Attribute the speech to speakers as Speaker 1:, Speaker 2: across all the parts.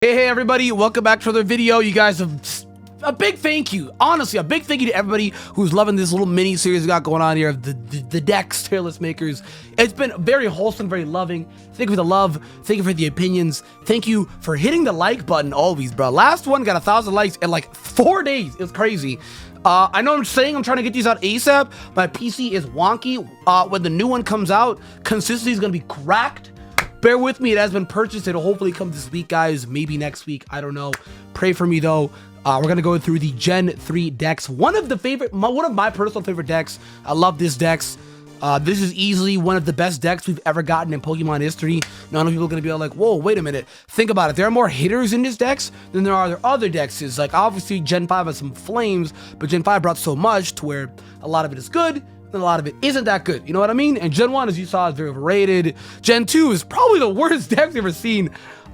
Speaker 1: Hey everybody, welcome back to another video. You guys have a big thank you, honestly, a big thank you to everybody who's loving this little mini series we got going on here of the decks, tier list makers. It's been very wholesome, very loving. Thank you for the love, thank you for the opinions, thank you for hitting the like button always, bro. Last one got 1,000 likes in like 4 days. It was crazy. I know I'm saying I'm trying to get these out ASAP. My PC is wonky. When the new one comes out, consistency is gonna be cracked. Bear with me, it has been purchased. It'll hopefully come this week, guys. Maybe next week, I don't know. Pray for me though. We're gonna go through the Gen 3 decks. One of my personal favorite decks. I love this decks. This is easily one of the best decks we've ever gotten in Pokemon history. None of people are gonna be like, whoa, wait a minute. Think about it. There are more hitters in this decks than there are other decks. It's like, obviously, Gen 5 has some flames, but Gen 5 brought so much to where a lot of it is good, and a lot of it isn't that good. You know what I mean? And Gen 1, as you saw, is very overrated. Gen 2 is probably the worst deck we've ever seen.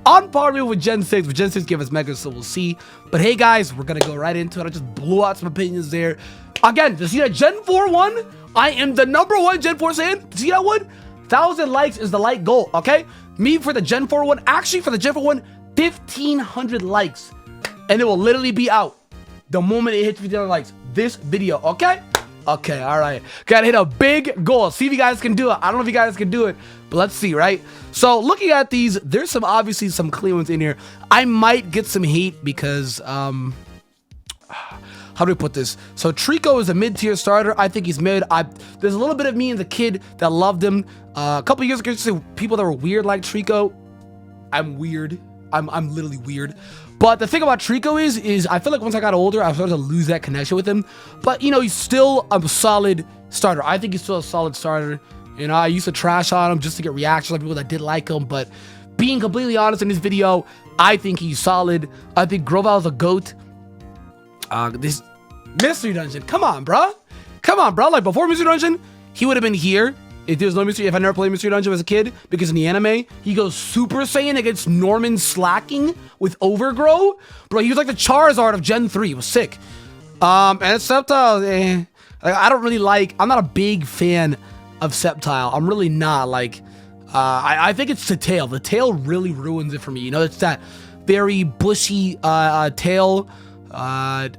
Speaker 1: On par with Gen 6, but Gen 6 gave us Mega, so we'll see. But hey, guys, we're gonna go right into it. I just blew out some opinions there. Again, to see that Gen 4 one, I am the #1 Gen 4 fan. To see that one, 1,000 likes is the like goal, okay? Me for the Gen 4 one, actually for the Gen 4 one, 1,500 likes. And it will literally be out the moment it hits 1,500 likes. This video, okay? Okay, all right. Gotta hit a big goal. See if you guys can do it. I don't know if you guys can do it, but let's see, right? So looking at these, there's obviously some clean ones in here. I might get some hate because, how do we put this? So Treecko is a mid-tier starter. I think he's mid. There's a little bit of me and the kid that loved him. A couple years ago, people that were weird like Treecko. I'm weird. I'm literally weird. But the thing about Treecko is I feel like once I got older, I started to lose that connection with him. But, you know, he's still a solid starter. I think he's still a solid starter. You know, I used to trash on him just to get reactions like people that did like him. But being completely honest in this video, I think he's solid. I think Groval's a GOAT. This Mystery Dungeon, come on, bro. Come on, bro. Like, before Mystery Dungeon, he would have been here. If there's no Mystery, if I never played Mystery Dungeon as a kid, because in the anime, he goes Super Saiyan against Norman slacking with Overgrow. Bro, he was like the Charizard of Gen 3. It was sick. And Sceptile, like, I don't really like, I'm not a big fan of Sceptile. I'm really not. Like, I think it's the tail. The tail really ruins it for me. You know, it's that very bushy tail. I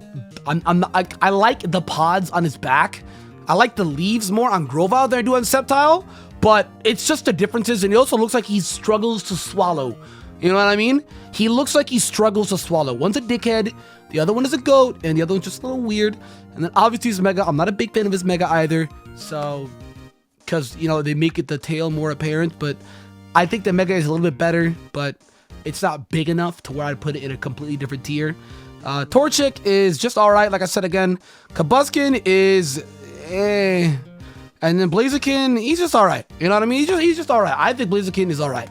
Speaker 1: like the pods on his back. I like the leaves more on Grovyle than I do on Sceptile, but it's just the differences, and he also looks like he struggles to swallow. You know what I mean? He looks like he struggles to swallow. One's a dickhead, the other one is a goat, and the other one's just a little weird. And then obviously he's Mega. I'm not a big fan of his Mega either, so, because, you know, they make it the tail more apparent, but I think the Mega is a little bit better, but it's not big enough to where I'd put it in a completely different tier. Torchic is just alright, like I said again. Kabuskin is and then Blaziken, he's just alright. You know what I mean? He's just alright. I think Blaziken is alright.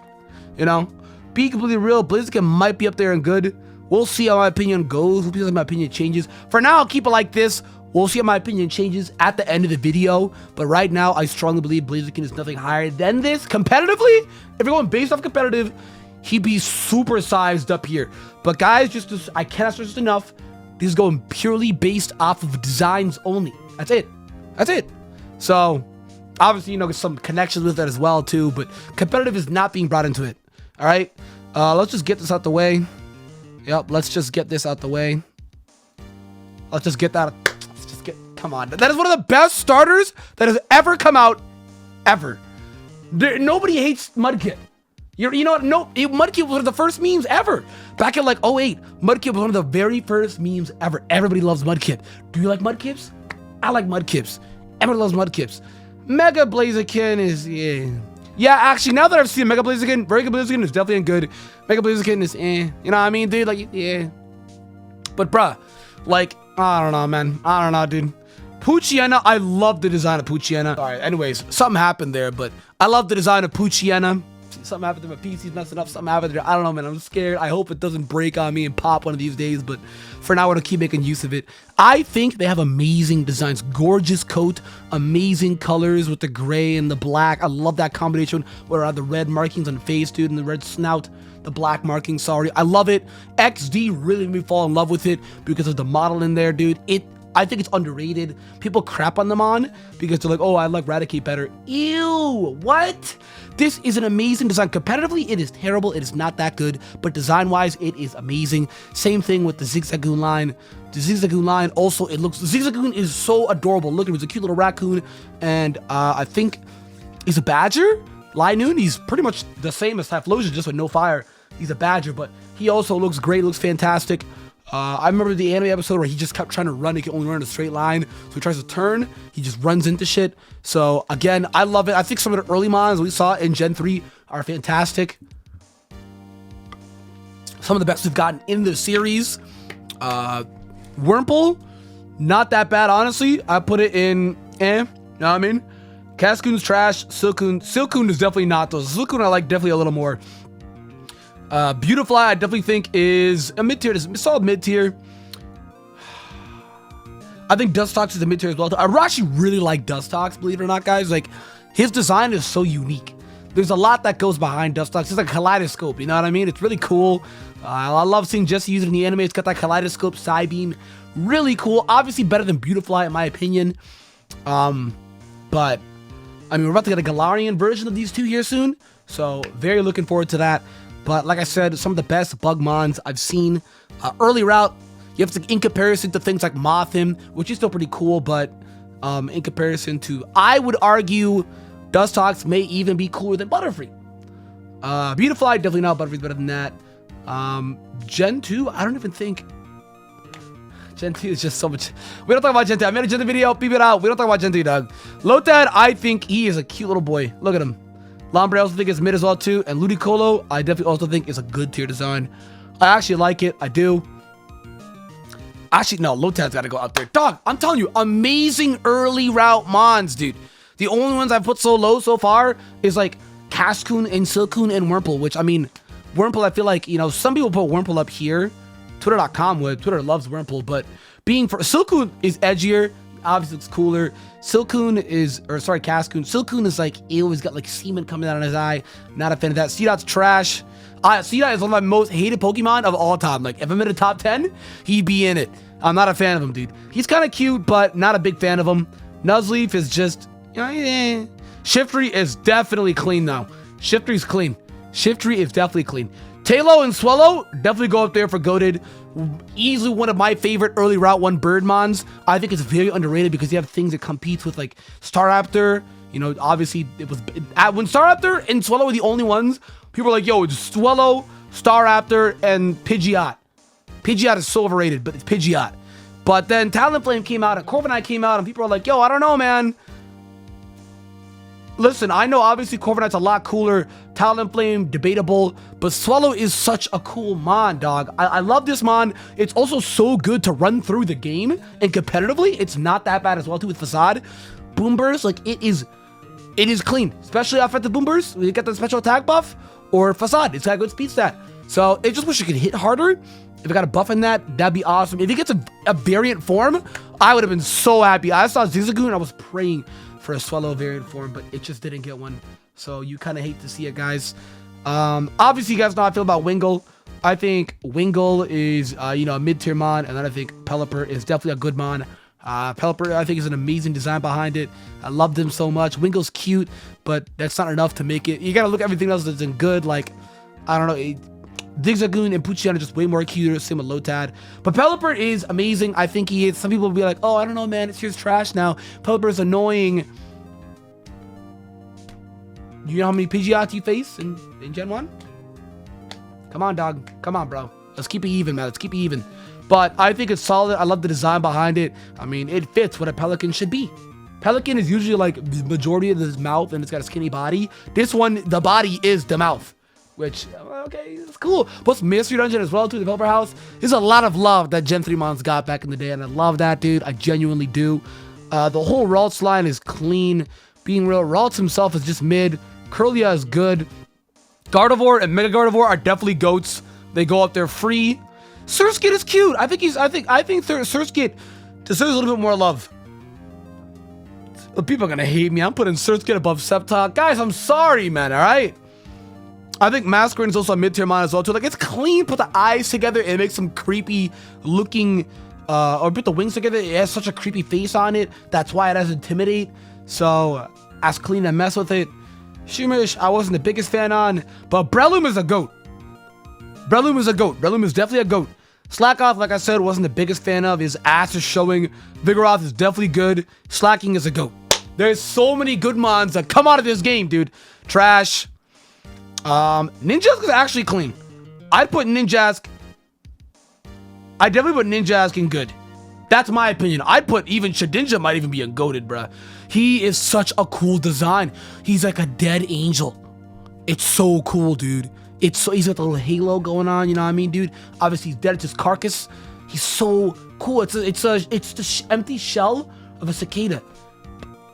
Speaker 1: You know? Be completely real, Blaziken might be up there and good. We'll see how my opinion goes. We'll see how my opinion changes. For now, I'll keep it like this. We'll see how my opinion changes at the end of the video. But right now, I strongly believe Blaziken is nothing higher than this. Competitively, if you're going based off competitive, he'd be super sized up here. But guys, I cannot stress this enough. This is going purely based off of designs only. That's it. That's it. So, obviously, you know, some connections with that as well, too. But competitive is not being brought into it. All right? Let's just get this out the way. Yep, let's just get this out the way. Let's just get that. Let's just get. Come on. That is one of the best starters that has ever come out. Ever. Nobody hates Mudkip. You know what? No, Mudkip was one of the first memes ever. Back in like 08, Mudkip was one of the very first memes ever. Everybody loves Mudkip. Do you like Mudkips? I like Mudkips. Everyone loves Mudkips. Mega Blaziken is, yeah, actually, now that I've seen Mega Blaziken, very good Blaziken is definitely good. Mega Blaziken is, you know what I mean, dude? Like, yeah. But, bruh, like, I don't know, man. I don't know, dude. Poochyena, I love the design of Poochyena. All right, anyways, something happened there, but I love the design of Poochyena. Something happened to my PC's messing up. Something happened there. I don't know, man. I'm scared. I hope it doesn't break on me and pop one of these days. But for now, we're going to keep making use of it. I think they have amazing designs. Gorgeous coat. Amazing colors with the gray and the black. I love that combination where I have the red markings on the face, dude, and the red snout. The black markings, sorry. I love it. XD really made me fall in love with it because of the model in there, dude. I think it's underrated. People crap on them on because they're like, oh, I like Raticate better. Ew, what? This is an amazing design. Competitively, it is terrible. It is not that good, but design-wise, it is amazing. Same thing with the Zigzagoon line. The Zigzagoon line also, the Zigzagoon is so adorable. Look at him, he's a cute little raccoon, and I think he's a badger. Linoon, he's pretty much the same as Typhlosion, just with no fire. He's a badger, but he also looks great, looks fantastic. I remember the anime episode where he just kept trying to run. He can only run in a straight line. So he tries to turn. He just runs into shit. So again, I love it. I think some of the early mons we saw in Gen 3 are fantastic. Some of the best we've gotten in the series. Wurmple, not that bad, honestly. I put it in, you know what I mean? Cascoon's trash. Silcoon is definitely not, though. Silcoon I like definitely a little more. Beautifly, I definitely think is a mid-tier. It's a solid mid-tier. I think Dustox is a mid-tier as well. I actually really like Dustox, believe it or not, guys. Like, his design is so unique. There's a lot that goes behind Dustox. It's like a kaleidoscope, you know what I mean? It's really cool. I love seeing Jesse use it in the anime. It's got that kaleidoscope side beam. Really cool. Obviously better than Beautifly, in my opinion. But, I mean, we're about to get a Galarian version of these two here soon. So, very looking forward to that. But like I said, some of the best bug mons I've seen. Early route, you have to, in comparison to things like Mothim, which is still pretty cool, but in comparison to, I would argue, Dustox may even be cooler than Butterfree. Beautifly, definitely not. Butterfree's better than that. Gen 2, I don't even think. Gen 2 is just so much. We don't talk about Gen 2. I made a Gen 2 video, beep it out. We don't talk about Gen 2, dog. Lotad, I think he is a cute little boy. Look at him. Lombre I also think is mid as well too, and Ludicolo I definitely also think is a good tier design. I actually like it, I do. Actually, no, Lotad's gotta go out there. Dog, I'm telling you, amazing early route mons, dude. The only ones I've put so low so far is like Cascoon and Silcoon and Wurmple, which I mean, Wurmple I feel like, you know, some people put Wurmple up here. Twitter.com would. Twitter loves Wurmple, but being for Silcoon is edgier. Obviously looks cooler. Silcoon is, or sorry, Cascoon. Silcoon is like, ew, he's got like semen coming out on his eye. Not a fan of that. Seedot's trash. Seedot is one of my most hated Pokemon of all time. Like, if I'm in a top 10, he'd be in it. I'm not a fan of him, dude. He's kind of cute, but not a big fan of him. Nuzleaf is just, you know, eh. Shiftry is definitely clean, though. Shiftry's clean. Shiftry is definitely clean. Tailo and Swellow definitely go up there for goated. Easily one of my favorite early Route 1 Birdmons. I think it's very underrated because you have things that competes with like Staraptor. You know, obviously it was when Staraptor and Swellow were the only ones. People were like, "Yo, it's Swellow, Staraptor, and Pidgeot." Pidgeot is so overrated, but it's Pidgeot. But then Talonflame came out and Corviknight came out, and people are like, "Yo, I don't know, man." Listen, I know obviously Corviknight's a lot cooler. Talonflame, debatable, but Swellow is such a cool mon, dog. I love this mon. It's also so good to run through the game, and competitively, it's not that bad as well too with Facade. Boomburst, like it is clean, especially offensive Boomburst. You get the special attack buff, or Facade. It's got a good speed stat. So I just wish it could hit harder. If it got a buff in that, that'd be awesome. If it gets a variant form, I would have been so happy. I saw Zigzagoon, I was praying for a Swellow variant form, but it just didn't get one. So you kind of hate to see it, guys. Obviously, you guys know how I feel about Wingull. I think Wingull is, you know, a mid-tier mon, and then I think Pelipper is definitely a good mon. Pelipper, I think, is an amazing design behind it. I love them so much. Wingull's cute, but that's not enough to make it. You gotta look at everything else that's in good. Like, I don't know, Zigzagoon and Poochyena are just way more cuter. Same with Lotad. But Pelipper is amazing. I think he is. Some people will be like, "Oh, I don't know, man. It's here's trash now. Pelipper is annoying." You know how many Pidgeots you face in Gen 1? Come on, dog. Come on, bro. Let's keep it even, man. Let's keep it even. But I think it's solid. I love the design behind it. I mean, it fits what a Pelican should be. Pelican is usually like the majority of his mouth, and it's got a skinny body. This one, the body is the mouth. Which, okay, it's cool. Plus, Mystery Dungeon as well, too, Developer House. There's a lot of love that Gen 3 mons got back in the day, and I love that, dude. I genuinely do. The whole Ralts line is clean. Being real, Ralts himself is just mid. Curlia is good. Gardevoir and Mega Gardevoir are definitely goats. They go up there free. Surskit is cute. I think Surskit deserves a little bit more love. People are gonna hate me. I'm putting Surskit above Sceptile. Guys, I'm sorry, man, alright? I think Masquerain is also a mid-tier mon as well, too. Like, it's clean. Put the eyes together. It makes some creepy looking or put the wings together. It has such a creepy face on it. That's why it has Intimidate. So as clean and mess with it. Shumish, I wasn't the biggest fan on, but Breloom is a goat. Breloom is a goat. Breloom is definitely a goat. Slackoff, like I said, wasn't the biggest fan of. His ass is showing. Vigoroth is definitely good. Slacking is a goat. There's so many good mons that come out of this game, dude. Trash. Ninjask is actually clean. I'd put Ninjask. I definitely put Ninjask in good. That's my opinion. I'd put even Shedinja might even be a goated, bruh. He is such a cool design. He's like a dead angel. It's so cool, dude. He's got the little halo going on, you know what I mean, dude? Obviously, he's dead. It's his carcass. He's so cool. It's the empty shell of a cicada.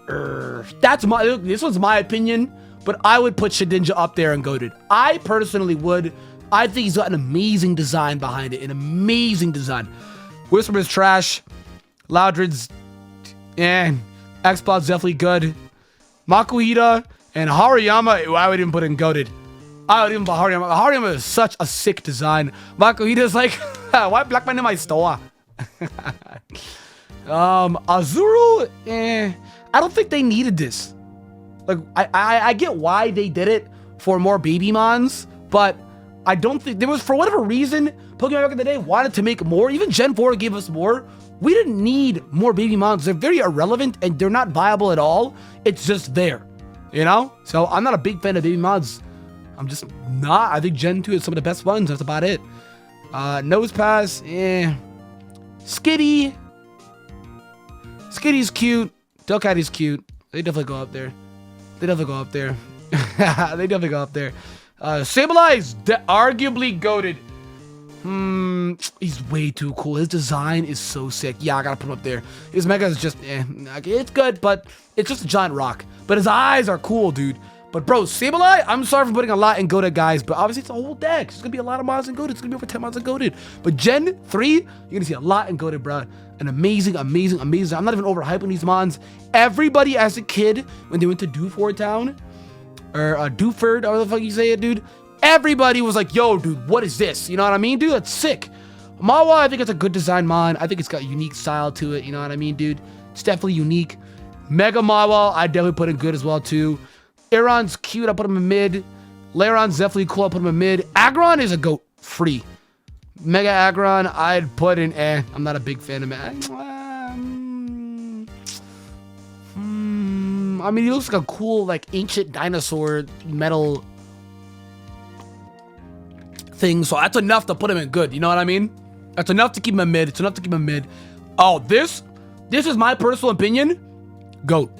Speaker 1: This one's my opinion, but I would put Shedinja up there and goated. I personally would. I think he's got an amazing design behind it. An amazing design. Whisper's trash. Loudred's, X-Plot's definitely good. Makuhita and Hariyama, I would even put in goated. I would even put Hariyama. Hariyama is such a sick design. Makuhita's like, why black man in my store? Azuru, I don't think they needed this. Like, I get why they did it for more baby mons, but I don't think there was, for whatever reason, Pokemon back in the day wanted to make more. Even Gen 4 gave us more. We didn't need more baby mons. They're very irrelevant and they're not viable at all. It's just there, you know? So I'm not a big fan of baby mons. I'm just not. I think Gen 2 is some of the best ones. That's about it. Nosepass, Skitty. Skitty's cute. Delcatty's cute. They definitely go up there. They definitely go up there. They definitely go up there. Sableye, arguably goated. He's way too cool. His design is so sick. Yeah, I gotta put him up there. His Mega is just, it's good, but it's just a giant rock. But his eyes are cool, dude. But bro, Sableye, I'm sorry for putting a lot in goated, guys, but obviously it's a whole deck. There's gonna be a lot of mons in goated. It's gonna be over 10 mons in goated. But Gen 3, you're gonna see a lot in goated, bro. An amazing. I'm not even overhyping these mons. Everybody as a kid, when they went to Dewford Town, or Dewford, or the fuck you say it, dude. Everybody was like, yo, dude, what is this? You know what I mean, dude? That's sick. Mawa, I think it's a good design mon. I think it's got a unique style to it. You know what I mean, dude? It's definitely unique. Mega Mawa, I definitely put in good as well, too. Aeron's cute. I put him in mid. Lairon's definitely cool. I put him in mid. Aggron is a goat. Free. Mega Aggron, I'd put in I'm not a big fan of it. I mean, he looks like a cool, like, ancient dinosaur metal thing. So that's enough to put him in good. You know what I mean? That's enough to keep him in mid. It's enough to keep him in mid. Oh, this is my personal opinion. Goat.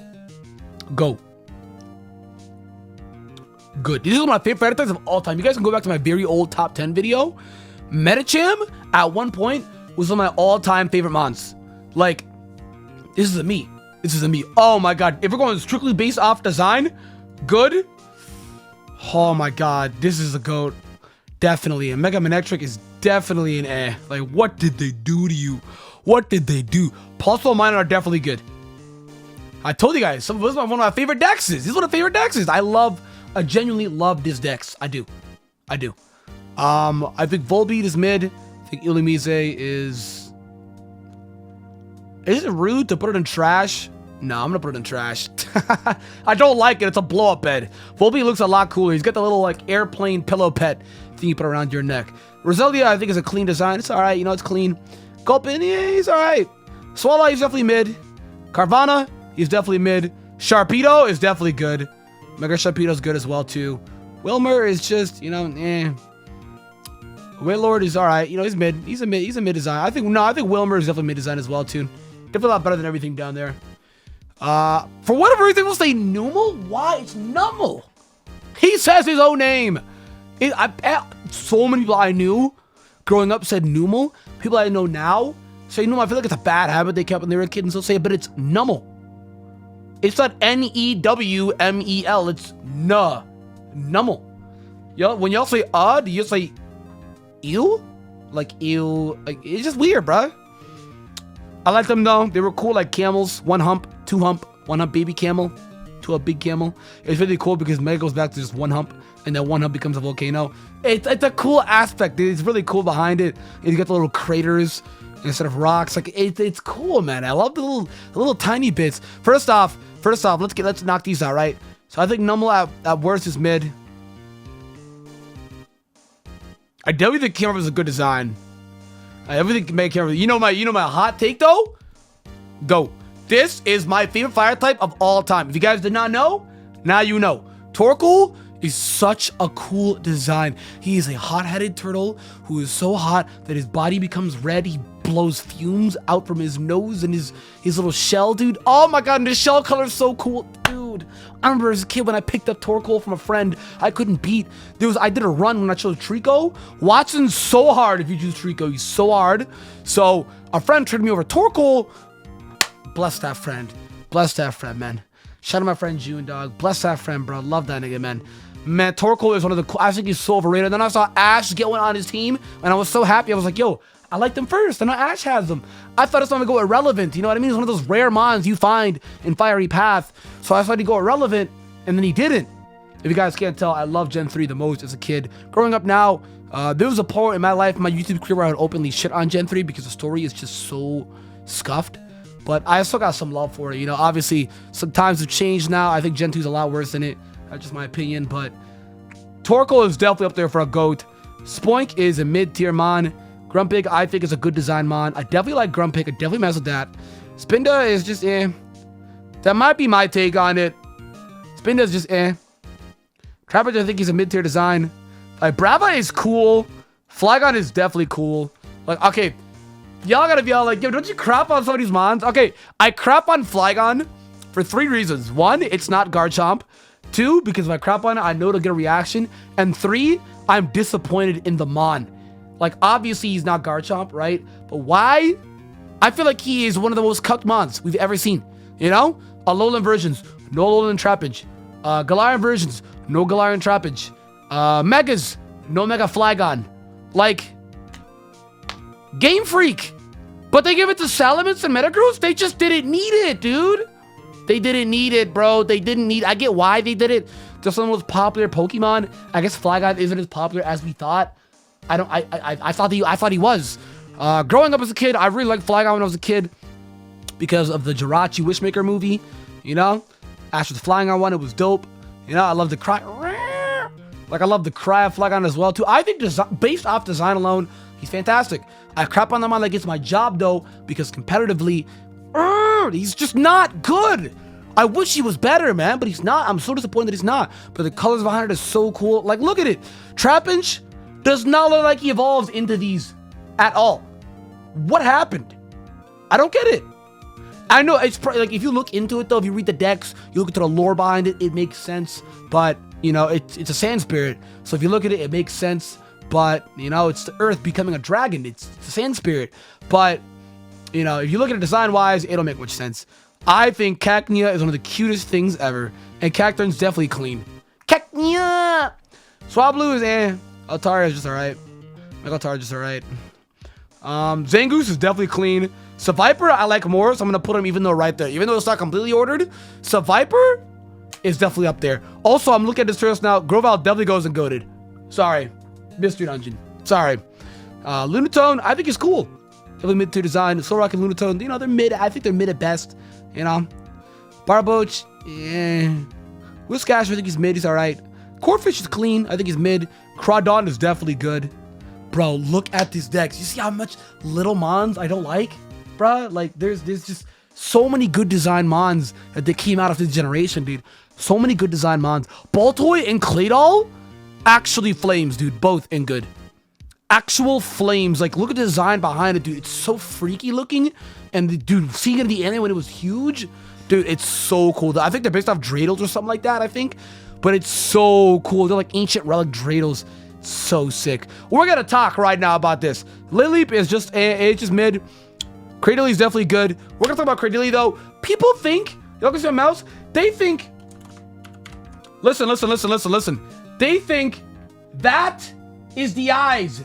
Speaker 1: Goat. Good. This is one of my favorite fighter types of all time. You guys can go back to my very old top 10 video. Medicham, at one point, was one of my all-time favorite mons. Like, this is a me. This is a me. Oh my god. If we're going strictly based off design, good. Oh my god. This is a goat. Definitely. And Mega Manectric is definitely an Like, what did they do to you? What did they do? Pulseful Miner are definitely good. I told you guys, this is one of my favorite decks. This is one of my favorite decks. I genuinely love this decks. I do. I think Volbeat is mid. I think Illumise is... Is it rude to put it in trash? No, I'm gonna put it in trash. I don't like it. It's a blow-up bed. Volbeat looks a lot cooler. He's got the little, like, airplane pillow pet thing you put around your neck. Roselia, I think, is a clean design. It's alright. You know, it's clean. Gulpin, yeah, he's alright. Swallow, he's definitely mid. Carvana, he's definitely mid. Sharpedo is definitely good. Mega Sharpedo's good as well, too. Wilmer is just, you know, Wailord is alright. You know, he's mid. He's a mid design. I think Wilmer is definitely mid design as well, too. Definitely a lot better than everything down there. For whatever reason, we'll say Numel. Why? It's Numel. He says his own name. So many people I knew growing up said Numel. People I know now say Numel. I feel like it's a bad habit they kept when they were kids and still say it, but it's Numel. It's not N-E-W-M-E-L. It's Numel. Yo, when y'all say do you say ew? Like ew? Like, it's just weird, bruh. I like them though. They were cool, like camels. 1 hump, 2 hump, 1 hump baby camel to a big camel. It's really cool because Mega goes back to just 1 hump, and then 1 hump becomes a volcano. It's a cool aspect, dude. It's really cool behind it. And you got the little craters instead of rocks. Like it's cool, man. I love the little tiny bits. First off, let's knock these out, right? So I think Numble at worst is mid. I definitely think Camera is a good design. I definitely think make Camera. You know my hot take though? Go. This is my favorite fire type of all time. If you guys did not know, now you know. Torkoal is such a cool design. He is a hot-headed turtle who is so hot that his body becomes red. He blows fumes out from his nose and his little shell, dude. Oh my god, and his shell color is so cool, dude. I remember as a kid when I picked up Torkoal from a friend, I couldn't beat. I did a run when I chose Treecko. Watson's so hard if you choose Treecko. He's so hard. So a friend traded me over Torkoal. Bless that friend. Bless that friend, man. Shout out my friend June, dog. Bless that friend, bro. Love that nigga, man. Man, Torkoal is one of the cool. I think he's so overrated. Then I saw Ash get one on his team, and I was so happy. I was like, yo, I like them first. I know Ash has them. I thought it's going to go irrelevant. You know what I mean? It's one of those rare mons you find in Fiery Path. So I thought he'd go irrelevant, and then he didn't. If you guys can't tell, I love Gen 3 the most as a kid. Growing up now, there was a point in my life, my YouTube career, where I would openly shit on Gen 3 because the story is just so scuffed. But I still got some love for it. You know, obviously, some times have changed now. I think Gen 2 is a lot worse than it. That's just my opinion. But Torkoal is definitely up there for a GOAT. Spoink is a mid-tier mon. Grumpig, I think, is a good design mon. I definitely like Grumpig. I definitely mess with that. Spinda is just eh. That might be my take on it. Spinda is just eh. Trapinch, I think he's a mid-tier design. Like, Brava is cool. Flygon is definitely cool. Like, okay. Y'all gotta be all like, yo, don't you crap on some of these mons? Okay, I crap on Flygon for 3 reasons. 1, it's not Garchomp. 2, because if I crap on it, I know it'll get a reaction. And 3, I'm disappointed in the mon. Like, obviously, he's not Garchomp, right? But why? I feel like he is one of the most cucked mons we've ever seen. You know? Alolan versions, no Alolan Trapinch. Galarian versions, no Galarian Trapinch. Megas, no Mega Flygon. Like, Game Freak. But they give it to Salamence and Metagross? They just didn't need it, dude. They didn't need it, bro. They didn't need. I get why they did it. Just some of the most popular Pokemon. I guess Flygon isn't as popular as we thought. I thought he was. Growing up as a kid, I really liked Flygon when I was a kid because of the Jirachi Wishmaker movie. You know, Ash was flying on one. It was dope. You know, I love the cry. Like, I love the cry of Flygon as well too. I think based off design alone, he's fantastic. I crap on the mon like it's my job though, because competitively, he's just not good. I wish he was better, man, but he's not. I'm so disappointed that he's not. But the colors behind it is so cool. Like, look at it. Trapinch does not look like he evolves into these at all. What happened? I don't get it. I know it's probably like, if you look into it though, if you read the decks, you look into the lore behind it, it makes sense. But you know, it's a sand spirit. So if you look at it, it makes sense. But you know, it's the earth becoming a dragon. It's a sand spirit. But you know, if you look at it design wise, it don't make much sense. I think Cacnea is one of the cutest things ever. And Cacturne's definitely clean. Cacnea! Swablu is eh. Altaria is just alright. Megaltar is just alright. Zangoose is definitely clean. Seviper I like more, so I'm gonna put him even though right there. Even though it's not completely ordered, Seviper is definitely up there. Also, I'm looking at this first now. Grovyle definitely goes and goated. Sorry. Mystery Dungeon. Sorry. Lunatone, I think is cool. Definitely mid-tier design. Solrock and Lunatone, you know, they're mid. I think they're mid at best. You know. Barboach, yeah. Whiscash, I think he's mid. He's alright. Corphish is clean. I think he's mid. Crawdon is definitely good. Bro, look at these decks. You see how much little mons I don't like? Bro, like, there's just so many good design mons that they came out of this generation, dude. So many good design mons. Baltoy and Claydol, actually flames, dude. Both in good. Actual flames. Like, look at the design behind it, dude. It's so freaky looking. And, dude, seeing it in the anime when it was huge, dude, it's so cool. I think they're based off Dreidels or something like that, I think. But it's so cool. They're like ancient relic Dreidels. So sick. We're gonna talk right now about this. Lileep is just it's just mid. Cradily is definitely good. We're gonna talk about Cradily though. People think, y'all can see my mouse. They think. Listen. They think that is the eyes.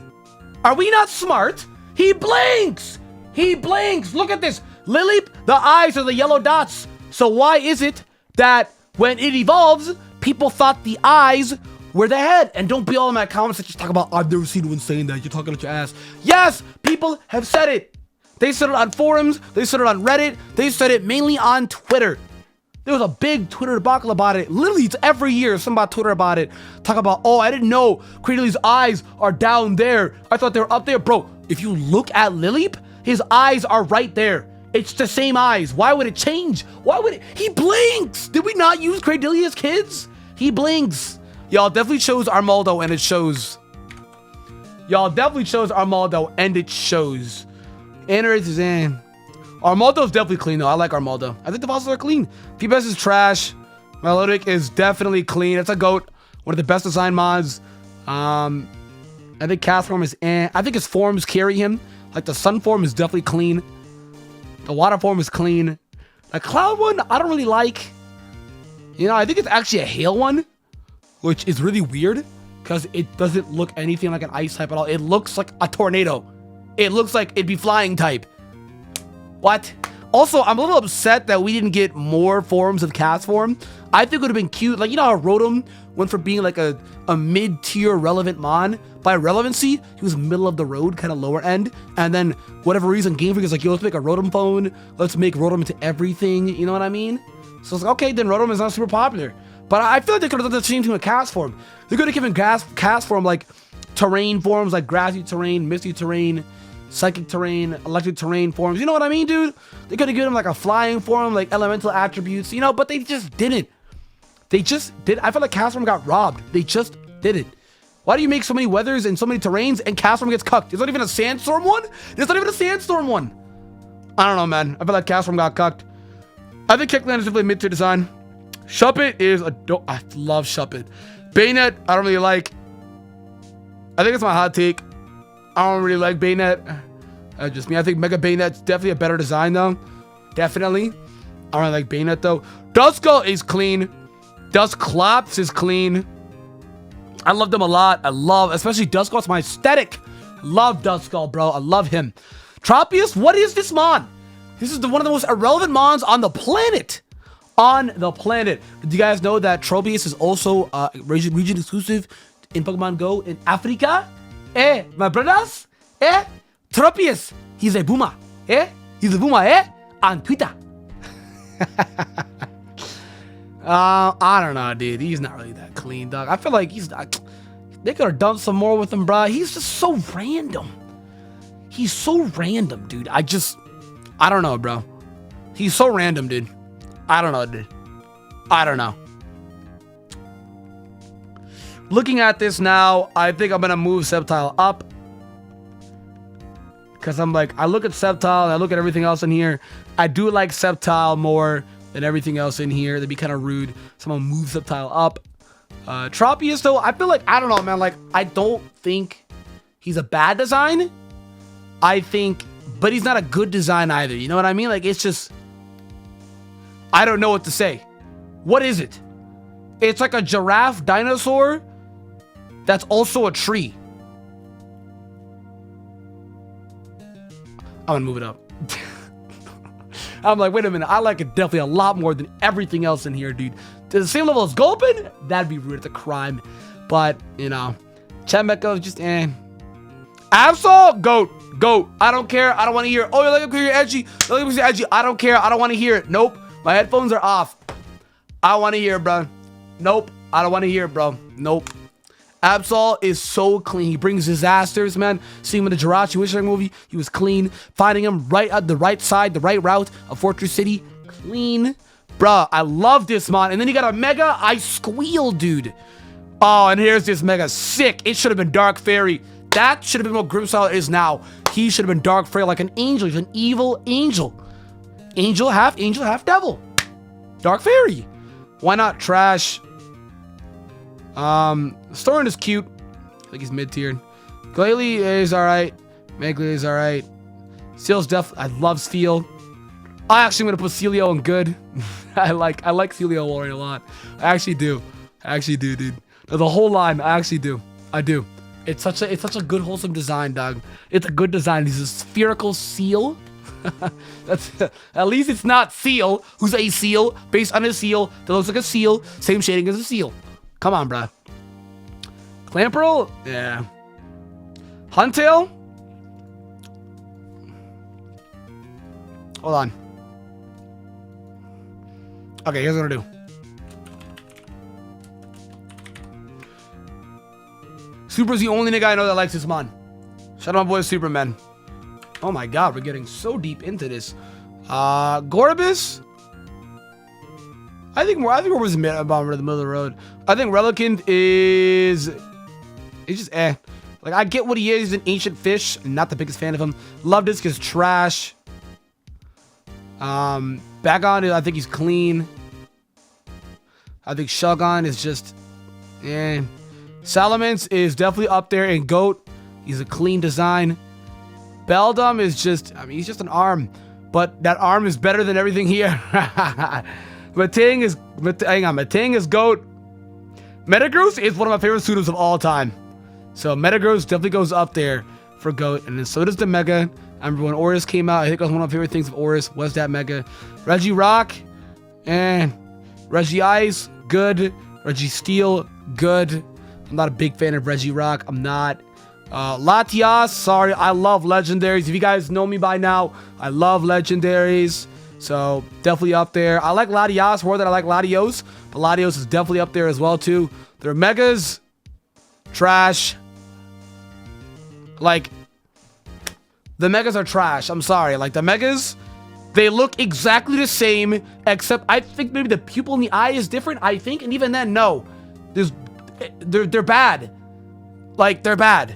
Speaker 1: Are we not smart? He blinks. He blinks. Look at this. Lileep, the eyes are the yellow dots. So why is it that when it evolves, people thought the eyes were the head? And don't be all in my comments that just talk about, I've never seen one saying that. You're talking out your ass. Yes, people have said it. They said it on forums. They said it on Reddit. They said it mainly on Twitter. There was a big Twitter debacle about it. Literally, it's every year somebody on Twitter about it. Talk about, oh, I didn't know Cradley's eyes are down there. I thought they were up there. Bro, if you look at Lileep, his eyes are right there. It's the same eyes. Why would it change? Why would it? He blinks. Did we not use Cradily as kids? He blinks. Y'all definitely chose our Maldo and it shows. Y'all definitely chose our Maldo and it shows. Interesting. Armaldo's definitely clean though. I like Armaldo. I think the fossils are clean. PBS is trash. Melodic is definitely clean. It's a goat. One of the best design mods. I think cast form is I think his forms carry him. Like the sun form is definitely clean. The water form is clean. The cloud one, I don't really like. You know, I think it's actually a hail one, which is really weird because it doesn't look anything like an ice type at all. It looks like a tornado. It looks like it'd be flying type. What? Also, I'm a little upset that we didn't get more forms of cast form. I think it would have been cute. Like, you know how Rotom went from being like a mid-tier relevant mon? By relevancy, he was middle of the road, kind of lower end. And then, whatever reason, Game Freak is like, yo, let's make a Rotom phone. Let's make Rotom into everything. You know what I mean? So it's like, okay, then Rotom is not super popular. But I feel like they could have done the same thing with cast form. They could have given cast form like terrain forms, like grassy terrain, misty terrain, psychic terrain, electric terrain forms. You know what I mean, dude? They could have given him like a flying form, like elemental attributes, you know, but they just didn't. They just did. I feel like cast form got robbed. They just didn't. Why do you make so many weathers and so many terrains and cast form gets cucked? There's not even a sandstorm one? There's not even a sandstorm one. I don't know, man. I feel like cast form got cucked. I think Kickland is definitely mid-tier design. Shuppet is a I love Shuppet. Bayonet, I don't really like. I think it's my hot take. I don't really like Bayonet. Just me. I think Mega Bayonet's definitely a better design though. Definitely. I don't really like Bayonet though. Duskull is clean. Dusclops is clean. I love them a lot. I love, especially Duskull. It's my aesthetic. Love Duskull, bro. I love him. Tropius, what is this mon? This is one of the most irrelevant mons on the planet. On the planet. Do you guys know that Tropius is also region exclusive in Pokemon Go in Africa? My brothers? Tropius. He's a boomer. He's a boomer, on Twitter. I don't know, dude. He's not really that clean, dog. I feel like they could have done some more with him, bro. He's just so random. He's so random, dude. I don't know, bro. He's so random, dude. I don't know, dude. I don't know. Looking at this now, I think I'm going to move Sceptile up. Because I'm like, I look at Sceptile and I look at everything else in here. I do like Sceptile more than everything else in here. That'd be kind of rude. So I'm going to move Sceptile up. Tropius, though, I feel like, I don't know, man. Like, I don't think he's a bad design. I think, but he's not a good design either. You know what I mean? Like, it's just, I don't know what to say. What is it? It's like a giraffe dinosaur that's also a tree. I'm gonna move it up. I'm like, wait a minute. I like it definitely a lot more than everything else in here, dude. To the same level as Gulpin? That'd be rude. It's a crime. But, you know, Chemeco's just, Absol, goat. I don't care. I don't want to hear it. Oh, you're looking edgy. You're edgy. I don't care. I don't want to hear it. Nope. My headphones are off. I want to hear it, bro. Nope. I don't want to hear it, bro. Nope. Absol is so clean. He brings disasters, man. Seeing him in the Jirachi Wishing movie, he was clean. Finding him right at the right side, the right route of Fortress City, clean. Bruh, I love this mon. And then he got a Mega. I squeal, dude. Oh, and here's this Mega. Sick. It should have been Dark Fairy. That should have been what Grimmstyle is now. He should have been Dark Fairy like an angel. He's an evil angel. Angel, half devil. Dark Fairy. Why not trash? Storin is cute. I think he's mid-tiered. Glalie is alright. Megly is alright. Seal's I love Steel. I actually am gonna put Celio in good. I like Celio Warrior a lot. I actually do, dude. The whole line, I actually do. I do. It's such a good wholesome design, dog. It's a good design. He's a spherical seal. That's at least it's not Seal, who's a seal based on a seal that looks like a seal, same shading as a seal. Come on, bruh. Clamperl? Yeah. Huntail? Hold on. Okay, here's what I'm gonna do. Super's the only nigga I know that likes this mon. Shout out my boy Superman. Oh my god, we're getting so deep into this. Gorbis? I think Gorbis is about the middle of the road. I think Relicanth is... He's just eh. Like, I get what he is. He's an ancient fish. I'm not the biggest fan of him. Luvdisc is trash. Bagon, I think he's clean. I think Shelgon is just... eh. Salamence is definitely up there in GOAT. He's a clean design. Beldum is just... I mean, he's just an arm. But that arm is better than everything here. Matang is... Hang on. Matang is GOAT. Metagross is one of my favorite pseudos of all time. So Metagross definitely goes up there for GOAT. And then so does the Mega. I remember when Oris came out. I think it was one of my favorite things of Oris was that Mega. Regirock. And Regice. Good. Registeel. Good. I'm not a big fan of Regirock. I'm not. Latias. Sorry. I love legendaries. If you guys know me by now, I love legendaries. So definitely up there. I like Latias more than I like Latios. But Latios is definitely up there as well too. Their Megas. Trash. Like, the Megas are trash. I'm sorry. Like, the Megas, they look exactly the same, except I think maybe the pupil in the eye is different, I think. And even then, no. They're bad. Like, they're bad.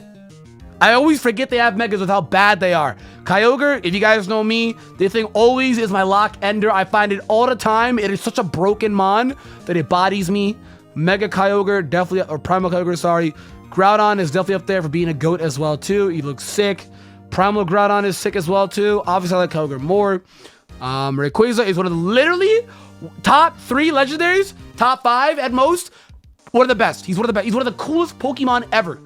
Speaker 1: I always forget they have Megas with how bad they are. Kyogre, if you guys know me, this thing always is my lock ender. I find it all the time. It is such a broken mon that it bodies me. Mega Kyogre, definitely, or Primal Kyogre, sorry. Groudon is definitely up there for being a GOAT as well, too. He looks sick. Primal Groudon is sick as well, too. Obviously, I like Kyogre more. Rayquaza is one of the literally top 3 legendaries, top 5 at most. One of the best. He's one of the best. He's one of the coolest Pokemon ever.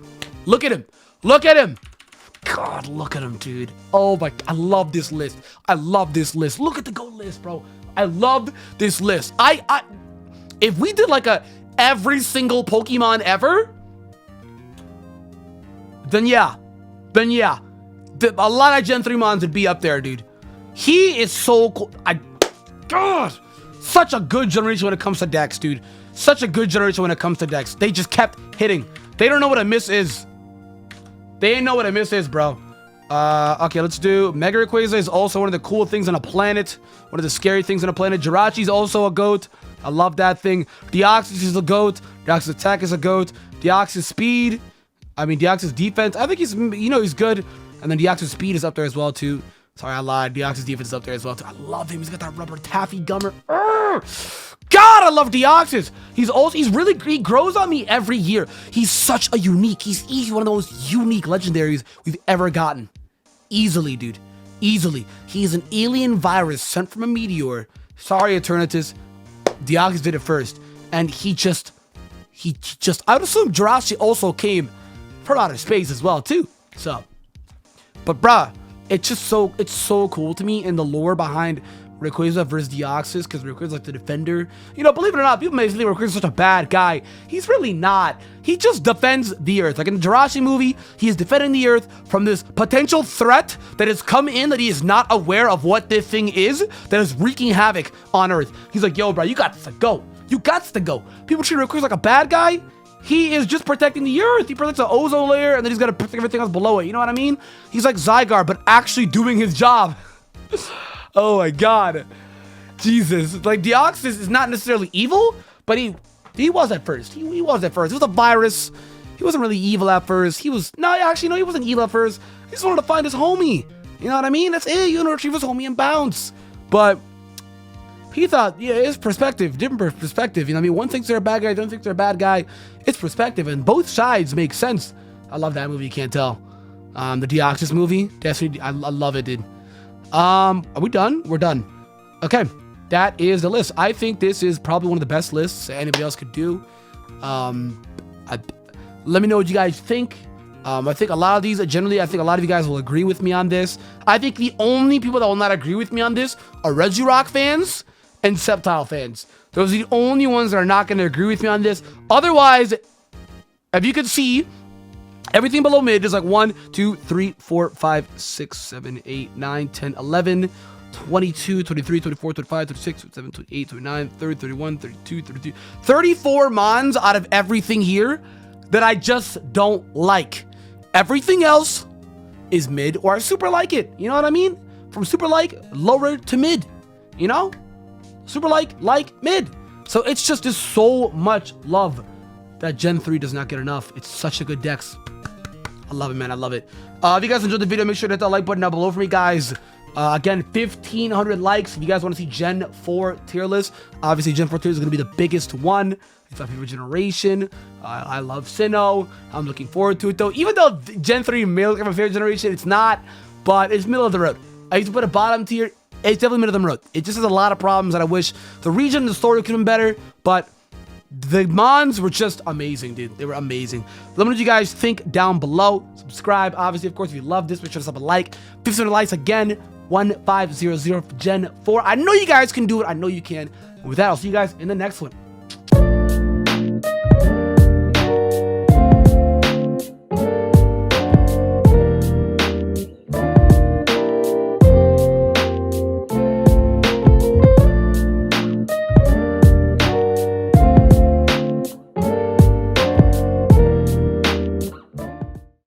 Speaker 1: Look at him. Look at him. God, look at him, dude. Oh my, I love this list. I love this list. Look at the GOAT list, bro. I love this list. If we did like a every single Pokemon ever, then yeah. A lot of Gen 3 mons would be up there, dude. He is so cool. God, such a good generation when it comes to Dex, dude. Such a good generation when it comes to Dex. They just kept hitting. They don't know what a miss is. They ain't know what a miss is, bro. Okay, let's do... Mega Rayquaza is also one of the cool things on a planet. One of the scary things on a planet. Jirachi is also a GOAT. I love that thing. Deoxys is a GOAT. Deoxys attack is a GOAT. Deoxys speed. I mean, Deoxys defense. I think he's, you know, he's good. And then Deoxys speed is up there as well, too. Sorry, I lied. Deoxys defense is up there as well, too. I love him. He's got that rubber taffy gummer. God, I love Deoxys. He grows on me every year. He's such a unique, he's one of the most unique legendaries we've ever gotten. Easily, dude. Easily. He is an alien virus sent from a meteor. Sorry, Eternatus. Deoxys did it first. And he just, I would assume Jirachi also came from outer space as well, too. So, but bruh, it's so cool to me in the lore behind Rayquaza versus Deoxys, because Rayquaza's like the defender. You know, believe it or not, people may think Rayquaza's such a bad guy. He's really not. He just defends the Earth. Like in the Jirachi movie, he is defending the Earth from this potential threat that has come in that he is not aware of what this thing is, that is wreaking havoc on Earth. He's like, yo, bro, you got to go. You got to go. People treat Rayquaza like a bad guy. He is just protecting the Earth. He protects the ozone layer, and then he's got to protect everything else below it. You know what I mean? He's like Zygarde, but actually doing his job. Oh my god. Jesus. Like, Deoxys is not necessarily evil, but he was at first. He was at first. It was a virus. He wasn't really evil at first. He wasn't evil at first. He just wanted to find his homie. You know what I mean? That's it. You want to retrieve his homie and bounce. But he thought, yeah, it's perspective. Different perspective. You know what I mean? One thinks they're a bad guy, the other thinks they're a bad guy. It's perspective, and both sides make sense. I love that movie, you can't tell. The Deoxys movie. Definitely, I love it, dude. Are we done? We're done. Okay, that is the list. I think this is probably one of the best lists anybody else could do. Let me know what you guys think. I think a lot of these, generally, I think a lot of you guys will agree with me on this. I think the only people that will not agree with me on this are Regirock fans and Sceptile fans. Those are the only ones that are not going to agree with me on this. Otherwise, if you can see, everything below mid is like 1, 2, 3, 4, 5, 6, 7, 8, 9, 10, 11, 22, 23, 24, 25, 26, 27, 28, 29, 30, 31, 32, 33, 34 Mons out of everything here that I just don't like. Everything else is mid or I super like it. You know what I mean? From super like, lower to mid. You know? Super like, mid. So it's just there's so much love that Gen 3 does not get enough. It's such a good dex. I love it, man. I love it. If you guys enjoyed the video, make sure to hit that like button down below for me, guys. Again, 1,500 likes. If you guys want to see Gen 4 tier list, obviously Gen 4 tier is going to be the biggest one. It's my favorite generation. I love Sinnoh. I'm looking forward to it, though. Even though Gen 3 may look like my favorite generation, it's not. But it's middle of the road. I used to put a bottom tier. It's definitely middle of the road. It just has a lot of problems that I wish the region and the story could have been better. But the Mons were just amazing, dude. They were amazing. Let me know what you guys think down below. Subscribe, obviously, of course, if you love this, make sure to stop a like. 1,500 likes again. 1500 for Gen 4. I know you guys can do it. I know you can. And with that, I'll see you guys in the next one.